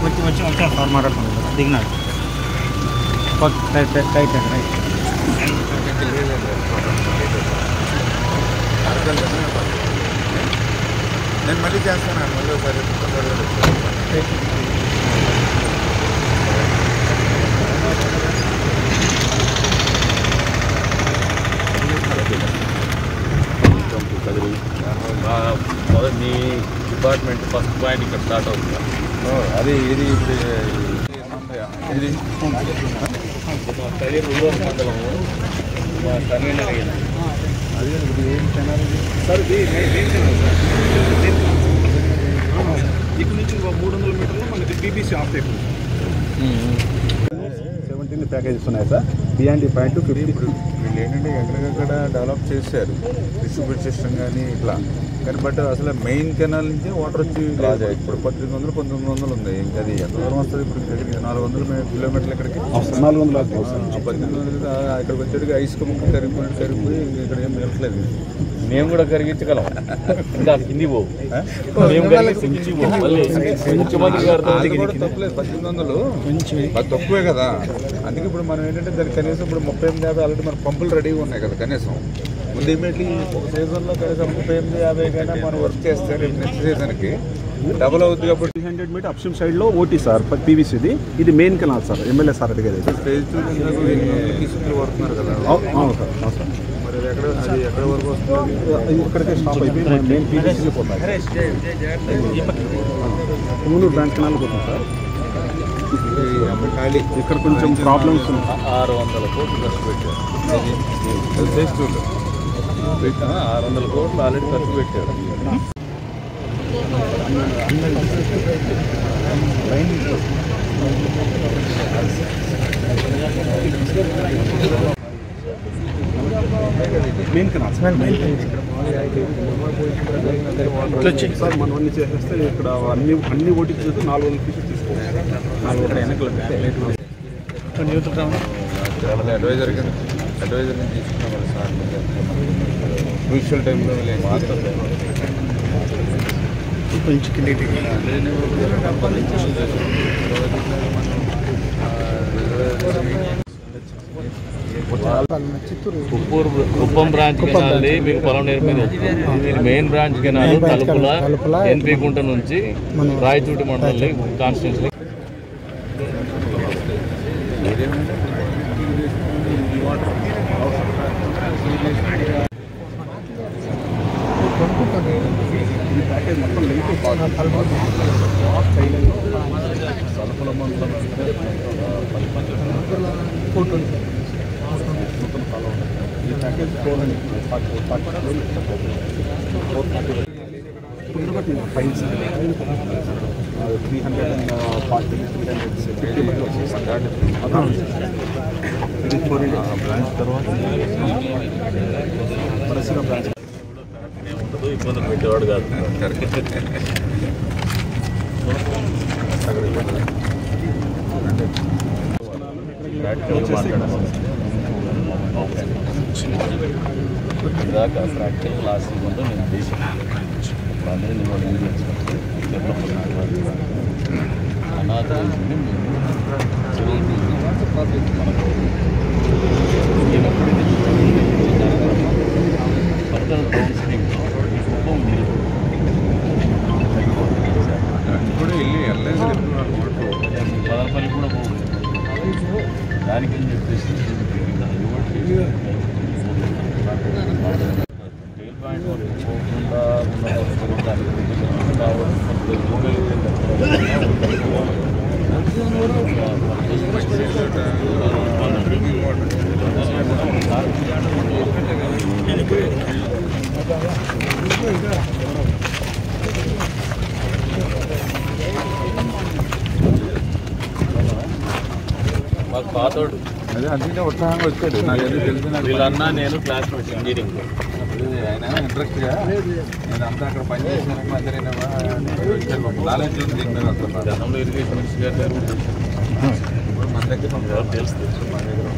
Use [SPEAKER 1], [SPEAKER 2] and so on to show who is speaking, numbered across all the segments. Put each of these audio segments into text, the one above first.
[SPEAKER 1] వచ్చి సార్ మాట్లాడుతున్నాను దిగినాడు right right right
[SPEAKER 2] నేను మళ్ళీ చేస్తాను మళ్ళీ ఒకసారి
[SPEAKER 3] మొదటి మీ డిపార్ట్మెంట్ ఫస్ట్ పాయింట్ ఇక్కడ స్టార్ట్ అవుతుంది
[SPEAKER 2] అది ఇది ఇప్పుడు ఇది
[SPEAKER 3] మండలము కన్వీనర్ అయ్యింది
[SPEAKER 2] అదే ఇప్పుడు ఏం ఛానల్
[SPEAKER 3] సార్ ఇది ఇక్కడ నుంచి 300 మీటర్లు మనకి బీబీసీ ఆఫ్ అయిపోయింది
[SPEAKER 2] 17 ప్యాకేజెస్ ఉన్నాయి సార్ బియాండ్ పాయింట్ 50 ఇప్పుడు వీళ్ళు ఏంటంటే ఎక్కడికక్కడ డెవలప్ చేశారు డిస్ట్రిబ్యూట్ సిస్టమ్ కానీ ఇట్లా కానీ బట్ అసలు మెయిన్ కెనాల్ నుంచి వాటర్ వచ్చి రాజా ఇప్పుడు 1800 1900 ఉంది ఇంకా అది ఎంత దూరం వస్తుంది ఇప్పుడు ఇక్కడికి 400 కిలోమీటర్లు ఇక్కడికి 400 1800 ఇక్కడికి వచ్చేటికి ఐస్ ముక్క కరిగిపోయి ఇక్కడ ఏం మిగలట్లేదు
[SPEAKER 3] మేము కూడా కరిగించగలం ఇంకా హిందీ పోవు ముఖ్యమంత్రి గారితో
[SPEAKER 2] తప్పలేదు 1800 అది తక్కువే కదా అందుకే ఇప్పుడు మనం ఏంటంటే దానికి కనీసం ఇప్పుడు 38-50 ఆల్రెడీ మన పంపులు రెడీగా ఉన్నాయి కదా కనీసం ముందు ఇమీడియట్లీ ఒక సీజన్లో కనీసం 38-50 కైనా మనం వర్క్ చేస్తే రేపు నెక్స్ట్ సీజన్కి డబుల్ అవుతుంది కాబట్టి
[SPEAKER 4] 300 మీటర్ అప్స్ట్రీమ్ సైడ్లో ఓటీ సార్ పీవీసీది ఇది main canal sir MLA sir అడిగేది
[SPEAKER 2] స్టేజ్ 2 తీసుకుని వస్తున్నారు కదా
[SPEAKER 4] అవును సార్
[SPEAKER 2] మరి ఎక్కడ వరకు వస్తుంది
[SPEAKER 4] ఇక్కడికే స్టాప్ అయిపోయి మెయిన్ పీవీసీలో పోతాయి పుంగనూరు బ్యాంక్ కెనాల్ పోతుంది సార్
[SPEAKER 2] ఖాళీ
[SPEAKER 4] ఇక్కడ కొంచెం ప్రాబ్లమ్స్ ఉన్నాయి
[SPEAKER 3] 600 కోట్లు ఖర్చు పెట్టారు
[SPEAKER 2] స్టేజ్ 2లో
[SPEAKER 3] 600 కోట్లు ఆల్రెడీ ఖర్చు పెట్టారు
[SPEAKER 4] మెయిన్ కెనాల్ సార్ మనం అన్ని చేసేస్తే ఇక్కడ అన్ని ఓటీకి చేస్తే 400 ఫీజు తీసుకోవాలి
[SPEAKER 2] అడ్వైజర్ నుంచి తీసుకున్నాం సార్ క్రూషియల్ టైంలో
[SPEAKER 3] కుప్పం బ్రాంచ్ కెనాల్ మీకు పొలం నేర్పేది మెయిన్ బ్రాంచ్ కెనాల్ తలుపుల ఎన్పికుంట నుంచి రాయచూటి మండలి కాన్స్టిట్యూన్సీ
[SPEAKER 4] మొత్తం ఈ ప్యాకేజ్ 340 తర్వాత బ్రాంచ్
[SPEAKER 3] ఇబ్బందులు పెట్టేవాడు కాదు ఇదాకా ప్రాక్టికల్ క్లాస్ ఇవ్వడం నేను చేశాను ఇప్పుడు అందరూ నేను అనాథ ఫర్దర్ కౌన్సిలింగ్ కుప్పం
[SPEAKER 2] కూడా
[SPEAKER 3] పదపల్లి కూడా పోతుంది దానికి ఏం చెప్పేసి టైల్ పాయింట్ వరకు పోకుండా మాకు పాతోడు
[SPEAKER 2] అదే అందుకే ఉత్సాహంగా వచ్చాడు నాకు ఎందుకు తెలిసిన
[SPEAKER 3] వీళ్ళన్నా నేను క్లాస్మేట్ ఇంజనీరింగ్
[SPEAKER 2] ఆయన ఇంట్రెస్ట్గా నేను అంతా అక్కడ పనిచేసాను అందరూ నాలెడ్జ్ ఉంది దీని మీద అంటున్నారు
[SPEAKER 3] గతంలో ఇరిగేషన్ మినిస్టర్ గారు
[SPEAKER 2] ఇప్పుడు మన దగ్గర
[SPEAKER 3] తెలుసు మా దగ్గర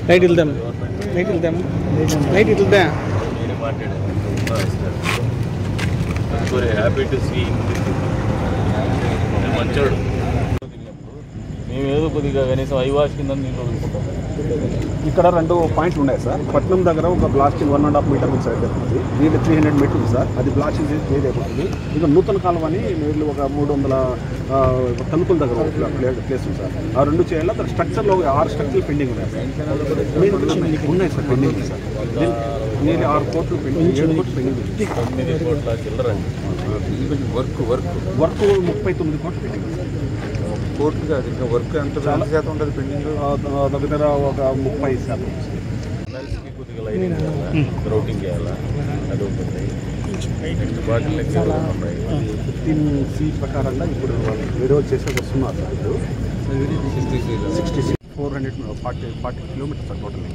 [SPEAKER 1] Right, it'll them. Right, it'll them.
[SPEAKER 3] Demanded very happy to see మంచోడు. మేము ఏదో కొద్దిగా కనీసం ఐవాష్ కింద నీళ్ళు వదులుకుంటాం.
[SPEAKER 4] ఇక్కడ 2 పాయింట్లు ఉన్నాయి సార్. పట్నం దగ్గర ఒక బ్లాస్టింగ్ 1.5 మీటర్ నుంచి జరుగుతుంది. నీళ్ళు 300 మీటర్లు సార్. అది బ్లాస్టింగ్ చేసి క్లియర్ అయిపోతుంది. ఇంకా నూతన కాలువని నీళ్ళు ఒక 300 తలుపుల దగ్గర ప్లేస్ ఉంది సార్. ఆ 2 చేయాలి. అక్కడ స్ట్రక్చర్లో 6 స్ట్రక్చర్లు పెండింగ్ ఉన్నాయి సార్. ఉన్నాయి సార్ పెండింగ్ సార్. నీళ్ళు 6 కోట్లు పెండింగ్, 7 కోట్లు పెండింగ్.
[SPEAKER 3] 9 కోట్ల చిల్లర
[SPEAKER 2] వర్క్
[SPEAKER 4] 39 కోట్లు పెండింగ్ సార్.
[SPEAKER 2] కోర్టు కాదు, ఇంకా వర్క్ ఎంత శాతం ఉంటుంది పెండింగ్?
[SPEAKER 4] దగ్గర ఒక 30%.
[SPEAKER 3] ఎమ్మెల్సీకి కొద్దిగా లైనింగ్ చేయాలా, గ్రౌటింగ్ చేయాలా, అది ఉంటుంది. బాటిల్ ఉన్నాయి
[SPEAKER 4] 15C ప్రకారంగా ఇప్పుడు వేరే చేసేది వస్తున్నారు సార్. ఇప్పుడు 440 కిలోమీటర్స్ సార్ టోటల్.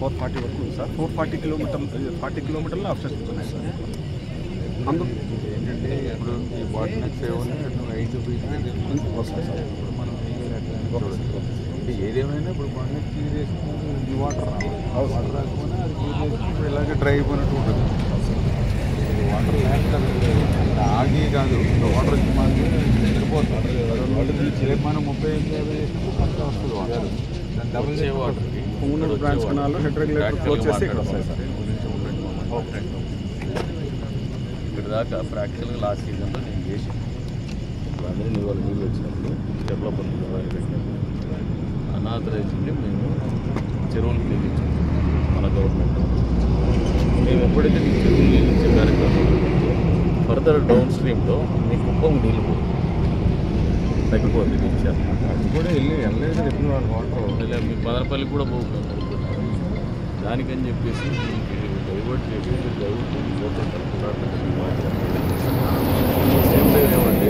[SPEAKER 4] 440 వరకు ఉంది సార్. 40 కిలోమీటర్లు అబ్స్ట్రక్షన్స్ ఉన్నాయి సార్. అందుకు
[SPEAKER 2] ఏంటంటే ఇప్పుడు ఈ బాటిల్ నెక్స్ ఏమన్నా 8 వస్తాయి సార్. ఇప్పుడు మనం ఏదేమైనా ఇప్పుడు బాటిల్ నెక్స్ క్లియర్ చేసుకుని ఈ వాటర్ రావాలి. వాటర్ రాకపోయినా అది క్లియర్ చేసుకుని ఇప్పుడు ఇలాగే డ్రై అయిపోయినట్టు ఉంటుంది. వాటర్ ల్యాండ్ ఆగి కాదు, వాటర్ వచ్చి మనకి వెళ్ళిపోతుంది. రేపు మనం 35-50 చేసినప్పుడు మనకి వస్తుంది వాటర్. దాని డబుల్
[SPEAKER 3] వాటర్కి
[SPEAKER 4] పొంగనూరు బ్రాంచ్ కెనాల్లో హెడ్ రెగ్యులేటర్ క్లోజ్ చేసి ఇక్కడ వస్తాయి సార్.
[SPEAKER 3] ఇక్కడ దాకా ప్రాక్టికల్గా లాస్ట్ సీజన్లో నేను చేసి ఇప్పుడు అందరూ నీళ్ళు వచ్చినప్పుడు డెవలప్మెంట్ పెట్టినప్పుడు అనాథరైజ్ని మేము చెరువులు నియమించాం మన గవర్నమెంట్. మేము ఎప్పుడైతే నీకు చెరువులు నియమించే కార్యక్రమం ఫర్దర్ డౌన్ స్ట్రీమ్లో మీ కుప్పం నీళ్ళు తగ్గిపోతుంది. ఇచ్చారు
[SPEAKER 2] కూడా వెళ్ళలేదు ఎప్పుడు వాటర్
[SPEAKER 3] మీ పదరపల్లికి కూడా పోతుంది. దానికని చెప్పేసి డైవర్ట్ చేసి ఏమంటే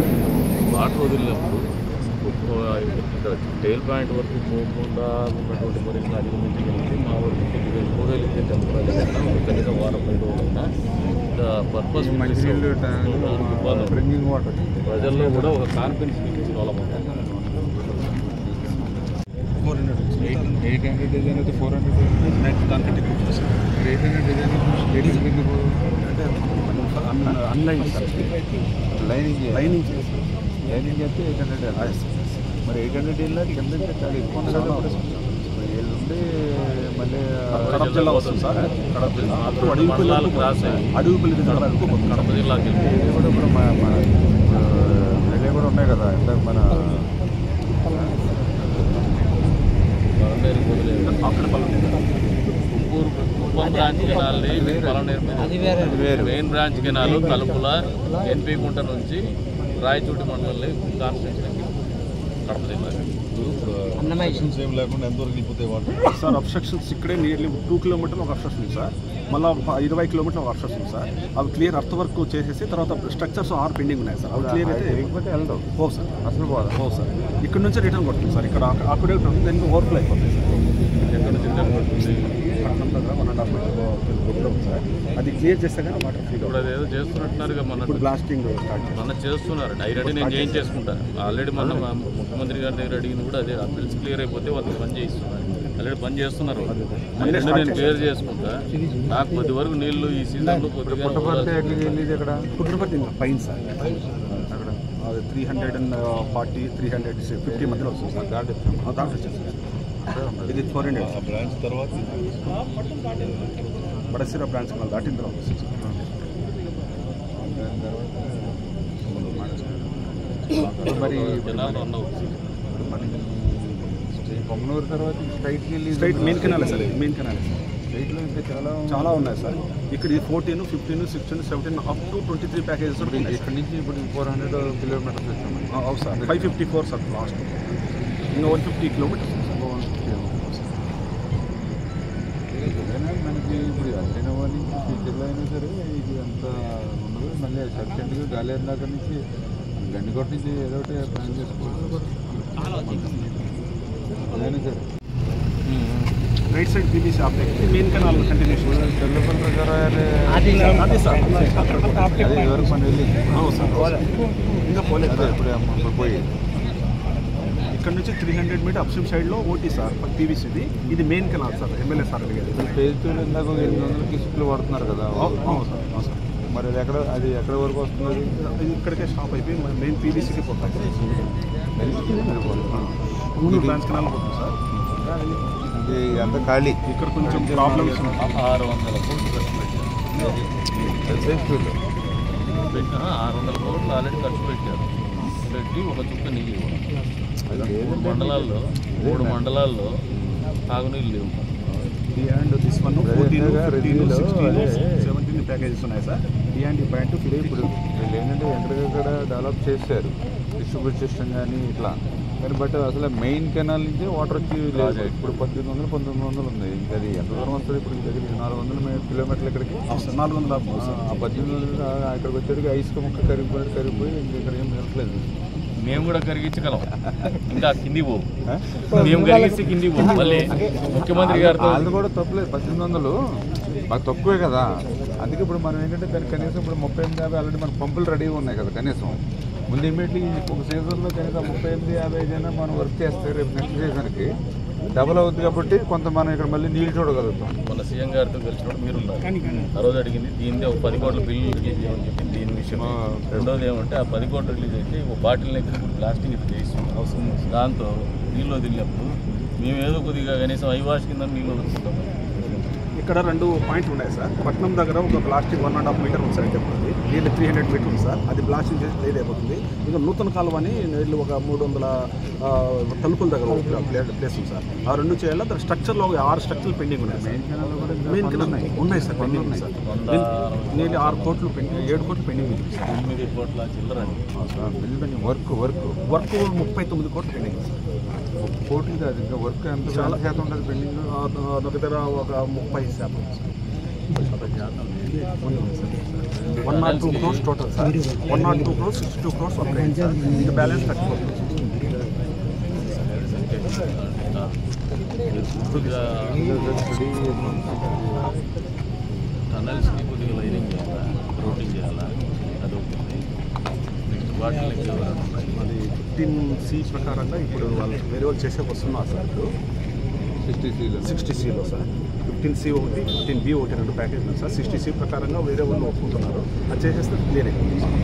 [SPEAKER 3] వాటర్ వదిలినప్పుడు ఇక్కడ టైల్ పాయింట్ వరకు పోకుండా ఉన్నటువంటి మరింత అధిగమించగలిగితే మా వరకు కొద్దిగా కూరలిచ్చే టెంపరీ కనీసం వారం 5 రోజులైనా పర్పస్
[SPEAKER 2] డ్రింకింగ్ వాటర్
[SPEAKER 3] ప్రజల్లో కూడా ఒక కాన్ఫిడెన్స్ ఇచ్చిన వాళ్ళం.
[SPEAKER 2] 800 డిజైన్ అయితే 400 800 design
[SPEAKER 4] online sir.
[SPEAKER 2] Lining
[SPEAKER 4] lining
[SPEAKER 2] అయితే 800 మరి 800 వెళ్ళాలి కింద చాలా ఎక్కువ వెళ్ళుండి మళ్ళీ
[SPEAKER 4] కడప జిల్లా వస్తుంది సార్. కడప జిల్లా
[SPEAKER 3] మండలాలు క్రాస్ అయ్యి
[SPEAKER 4] అడవిపల్లి
[SPEAKER 3] కడప జిల్లాకి
[SPEAKER 2] కూడా ఇప్పుడు కూడా ఉన్నాయి కదా ఇందాక మన
[SPEAKER 3] కుప్పం బ్రాంచ్ కెనాల్ని main branch canal Talupula NP Gunta నుంచి రాయచూటి మండలంలో కాన్స్టిట్యూషన్ కడప జిల్లాకి
[SPEAKER 2] ఏం లేకుండా ఎంతవరకు వెళ్ళిపోతాయి వాటర్
[SPEAKER 4] సార్. అబ్స్ట్రక్షన్స్ ఇక్కడే నియర్లీ 2 కిలోమీటర్లు ఒక అబ్స్ట్రక్షన్ ఉంది సార్. మళ్ళీ 20 కిలోమీటర్లు ఒక అబ్స్ట్రక్షన్ ఉంది సార్. అవి క్లియర్ అర్త్ వర్క్ చేసేసి తర్వాత స్ట్రక్చర్స్ 6 పెండింగ్ ఉన్నాయి సార్. అవి క్లియర్ అయితే
[SPEAKER 2] లేకపోతే వెళ్దాం
[SPEAKER 4] ఓ సార్.
[SPEAKER 2] అసలు పోదా
[SPEAKER 4] ఓ సార్. ఇక్కడ నుంచి రిటర్న్ కొడుతుంది సార్. ఇక్కడ అక్కడే దానికి ఓవర్ఫ్లో అయిపోతుంది సార్.
[SPEAKER 3] ఎక్కడ జిల్లాకు పడుతుంది.
[SPEAKER 4] పట్టణం దగ్గర 1.5 మీటర్ సార్. అది క్లియర్ చేస్తే కానీ వాటర్ ఫ్రీ.
[SPEAKER 3] ఇప్పుడు అదేదో చేస్తున్నట్టున్నారుగా
[SPEAKER 4] ఇప్పుడు బ్లాస్టింగ్ స్టార్ట్
[SPEAKER 3] మన చేస్తున్నారు. డైరెక్ట్ నేను ఏం చేసుకుంటాను. ఆల్రెడీ మన ముఖ్యమంత్రి గారి దగ్గర అడిగింది కూడా అదే. ఆ బిల్స్ క్లియర్ అయిపోతే వాళ్ళు పని చేయిస్తున్నారు. ఆల్రెడీ పని చేస్తున్నారు. నేను క్లియర్ చేసుకుంటా. నాకు కొద్ది వరకు నీళ్లు ఈ సీజన్లో
[SPEAKER 2] పుట్టపర్తి ఎట్లా వెళ్ళేది ఇక్కడ
[SPEAKER 4] పుట్టపర్తి పైన సార్. అక్కడ అది 340, 350 మధ్యలో వస్తుంది సార్. దాంట్లో వచ్చేసి ఇది 400
[SPEAKER 2] బ్రాంచ్ తర్వాత
[SPEAKER 4] బడసిరా బ్రాంచ్ మళ్ళీ దాటి ఇందులో వస్తుంది సార్.
[SPEAKER 2] మరి
[SPEAKER 3] జనాలు ఉండవు.
[SPEAKER 2] పొమ్మనూరు తర్వాత స్ట్రైట్కి వెళ్ళి
[SPEAKER 4] straight main canal sir. Main canal
[SPEAKER 2] స్ట్రైట్లో ఇంకా
[SPEAKER 4] చాలా ఉన్నాయి సార్. ఇక్కడ 14, 15, 16, 17 అప్ టు 23 ప్యాకేజెస్ ఉన్నాయి.
[SPEAKER 2] ఇక్కడ నుంచి ఇప్పుడు 400 కిలోమీటర్స్ వచ్చాము.
[SPEAKER 4] అవును సార్. 554 sir last. ఇంకా 150 కిలోమీటర్స్ సార్. మనకి ఇప్పుడు అట్లైన వాళ్ళు ఫ్యూచర్లో అయినా సరే ఇది అంత ఉండదు. మళ్ళీ సఫిషియెంట్గా గాలేరు దగ్గర నుంచి గండికోట నుంచి ఏదో ఒకటి ప్లాన్ చేసుకోవాలి. అయినా సరే రైట్ సైడ్ పీబీసీ ఆప్టెక్ మెయిన్ కెనాల్ కంటిన్యూషన్
[SPEAKER 2] తెల్లపల్లి ప్రకారం
[SPEAKER 4] అదే సార్.
[SPEAKER 2] అదే ఎవరికి పని వెళ్ళి
[SPEAKER 4] అవును సార్. ఇంకా పోలేదు
[SPEAKER 2] అదే ఇప్పుడు పోయి
[SPEAKER 4] ఇక్కడ ఇక్కడ నుంచి 300 మీటర్ అప్స్ట్రీమ్ సైడ్లో ఓటీ సార్ పీవీసీది. ఇది main canal sir, MLA sir అడిగారు.
[SPEAKER 2] ఫేజ్ 2 ఇందాక 800 కిస్కులు పడుతున్నారు కదా.
[SPEAKER 4] అవును సార్.
[SPEAKER 2] మరి అది ఎక్కడ వరకు వస్తుంది?
[SPEAKER 4] ఇది ఇక్కడికే స్టాప్ అయిపోయి మెయిన్ పీవీసీకి పోతాం. బ్రాంచ్ కెనాల్ పోతుంది సార్.
[SPEAKER 2] ఇది అంత ఖాళీ.
[SPEAKER 4] ఇక్కడ కొంచెం ప్రాబ్లమ్స్
[SPEAKER 3] 600 కోట్లు ఖర్చు పెట్టారు.
[SPEAKER 2] ఫేజ్ 2లో
[SPEAKER 3] 600 కోట్లు ఆల్రెడీ ఖర్చు పెట్టారు. పెట్టి ఒక చుక్క నీళ్ళు ఇవ్వడం. మూడు మండలాల్లో తాగునీళ్ళు లేవు.
[SPEAKER 4] బియాండ్ దిస్ వన్ 14, 15, 16, 17 ప్యాకేజెస్ ఉన్నాయి సార్. బియాండ్ పాయింట్
[SPEAKER 2] ఇప్పుడు వీళ్ళు ఏంటంటే ఎక్కడికక్కడ డెవలప్ చేశారు డిస్ట్రిబ్యూట్ సిస్టమ్ కానీ ఇట్లా. కానీ బట్ అసలు మెయిన్ కెనాల్ నుంచి వాటర్ వచ్చి లేదు. ఇప్పుడు 1800, 1900 ఉంది. ఇంకా అది ఎంత దూరం వస్తుంది? ఇప్పుడు దగ్గర 400 కిలోమీటర్లు ఇక్కడికి.
[SPEAKER 4] 400
[SPEAKER 2] 1800 ఇక్కడికి వచ్చేటికి ఐస్ ముక్క కరిగిపోయి ఇక్కడ ఏం మిగలట్లేదు.
[SPEAKER 3] మేము కూడా కరిగించగలం, ఇంకా కింది పోవు. మేము కరిగిస్తే కింది పోవు. మళ్ళీ ముఖ్యమంత్రి గారితో
[SPEAKER 2] వాళ్ళు కూడా తప్పలేదు. 1800 మాకు తక్కువే కదా. అందుకే ఇప్పుడు మనం ఏంటంటే దానికి కనీసం ఇప్పుడు 38-50 ఆల్రెడీ మనకు పంపులు రెడీగా ఉన్నాయి కదా. కనీసం ముందు ఇమీడియట్లీ ఒక సీజన్లో కనీసం 38-50 అయినా మనం వర్క్ చేస్తే రేపు నెక్స్ట్ సీజన్కి డబుల్ అవుతుంది. కాబట్టి కొంత మనం ఇక్కడ మళ్ళీ నీళ్ళు చూడగలుగుతాం.
[SPEAKER 3] మన సీఎం గారితో కలిసినప్పుడు మీరు ఉన్నారు. ఆ రోజు అడిగింది దీన్ని ఒక 10 కోట్ల బిల్లు రిలీజ్ చేయమని చెప్పి దీని విషయం. రెండోది ఏమంటే ఆ 10 కోట్లు రిలీజ్ అయితే ఒక బాటిల్ ఎక్కడ ప్లాస్టిక్ ఇది చేసి దాంతో నీళ్ళు వదిలినప్పుడు మేము ఏదో కొద్దిగా కనీసం ఐవాష్ కింద నీళ్ళు వదులుతాం.
[SPEAKER 4] ఇక్కడ 2 పాయింట్లు ఉన్నాయి సార్. పట్నం దగ్గర ఒక ప్లాస్టిక్ 1.5 మీటర్ ఉంది సార్ అయిపోతుంది. నీళ్ళు 300 మీటర్ ఉంది సార్. అది బ్లాస్టింగ్ చేసి లేదు అయిపోతుంది. ఇంకా నూతన కాలువ అని నీళ్ళు ఒక 300 తలుపుల దగ్గర ప్లేస్ ఉంది సార్. ఆ 2 చేయాలి. దాని స్ట్రక్చర్లో 6 స్ట్రక్చర్లు పెండింగ్ ఉన్నాయి సార్. మెయిన్ కెనాల్ ఉన్నాయి సార్, పెండింగ్ ఉన్నాయి సార్. నీళ్ళు 6 కోట్లు పెండింగ్, 7 కోట్లు పెండింగ్ ఉంది సార్.
[SPEAKER 3] 9 కోట్ల చిల్లరండి.
[SPEAKER 2] వర్క్
[SPEAKER 4] 39 కోట్లు పెండింగ్ సార్.
[SPEAKER 2] కోట్లు కాదు, ఇంకా వర్క్ ఎంత చాలా శాతం ఉంటుంది పెండింగ్.
[SPEAKER 4] దగ్గర ఒక 30%. 102 crores total sir. 102 crores, 62 crores work అయింది సార్. ఇంకా బ్యాలెన్స్ 34 crores.
[SPEAKER 3] టనల్స్కి కొద్దిగా లైనింగ్ చేయాలా, రూటింగ్ చేయాలా, అది ఒకటి. వాటికి
[SPEAKER 4] అది 15C ప్రకారంగా ఇప్పుడు వాళ్ళు వేరే వాళ్ళు చేసే వస్తున్నారు సార్. ఇప్పుడు 60Cలో సార్. 15C ఒకటి, 15B ఒకటి 2 ప్యాకేజ్ ఉంది సార్. 60C ప్రకారంగా వేరే వాళ్ళు ఒప్పుకుంటున్నారు. అది చేసేస్తే క్లియర్ అయిపోతుంది సార్.